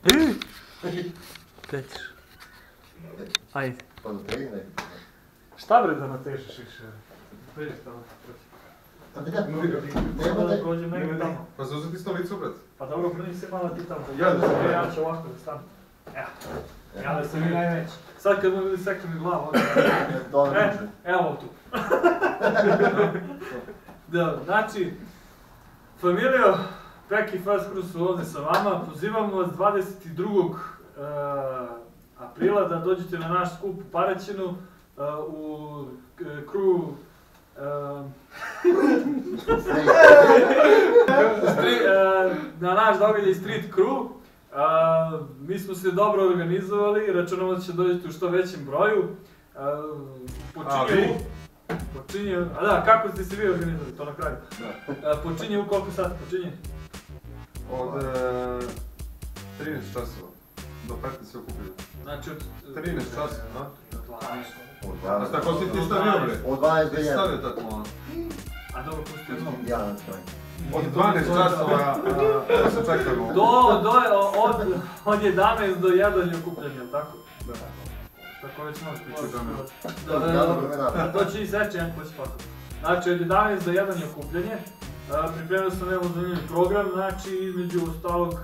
Gde ćeš? Ajde. Pa da tegne nekako. Šta bre da natešeš više? Vidiš tamo. Pa da kako Treba da prođem negdje tamo. Pa zauzeti stolicu, brat. Pa dobro, prvi se malo ti tamo. Ja da se Ja ću ovako da stanem. Evo. Ja da sam i najveći. Sad kad mu sekne mi glavu, evo tu. Da, znači, familijo, Peki Fast Cruise su ovdje sa vama. Pozivamo vas 22. aprila da dođete na naš skup u Paraćinu u Crew na naš događaj Street Crew. Mi smo se dobro organizovali, računamo da će dođete u što većem broju. Počinje, a da, kako ste se vi organizovali, to na kraju? Počinje u koliko sati počinje? Od 13 časova do 15 se okupili. Znači od 13 časova, no? Od A 12. tako si ti stavio, bre? Od 12 do Ti 1. stavio tako, ono. A dobro, ko ste jednom? Ja na stroj. Od 12 časova da se čekamo. Od 11 do 1 je okupljanje, jel' tako? Da. Tako već možeš pričati. Da. To će i seći jedan koji će pakati. Znači od 11 do 1 je okupljanje. Pripremio sam evo zanimljiv program, znači između ostalog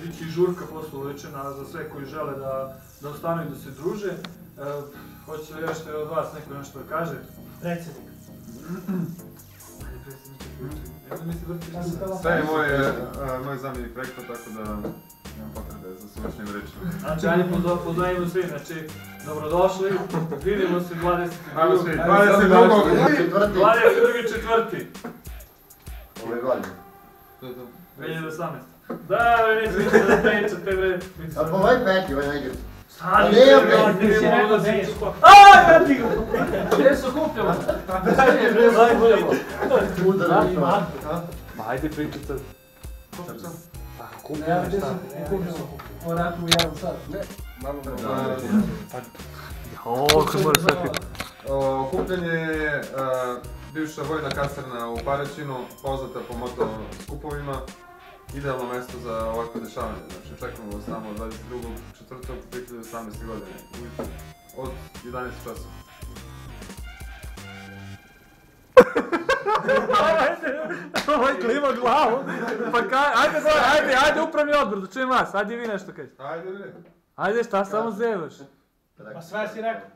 bit će i žurka posle uveče za sve koji žele da ostanu i da se druže. Hoće li još od vas neko nešto da kaže? Predsjednik. Ajde predsjedniče, evo mi se vrti. Sve je moj zamjenik rekao, tako da nemam potrebe za suvišnim rečima. Znači, ajde pozdravimo svi, znači, dobrodošli, vidimo se 22. Ajmo svi, 22. 22.4. Ove godine. 2018. Da, neće ništa da pričate, bre. A pa ovaj Peki, ovaj najgore. Stani, ti si rekao da ješ. Aaaa, ja ti ga! Gdje se okupljamo? Udara ima. Ma ajde pričati sad. Pa, Ja gdje sam okupljamo. O ratu u 1 sat. Kako mora sve piti. Okupljanje je bivša vojna kasarna u Paraćinu, poznata po moto skupovima. Idealno mjesto za ovakve dešavanje, znači čekamo vas tamo 22.4.2018. godine, od 11 časova. Ovaj klima glavu. Pa ajde upravni odbor, da čujem vas, ajde vi nešto kažete. Ajde bre. Ajde šta, samo zevaš. Pa sve si rekao.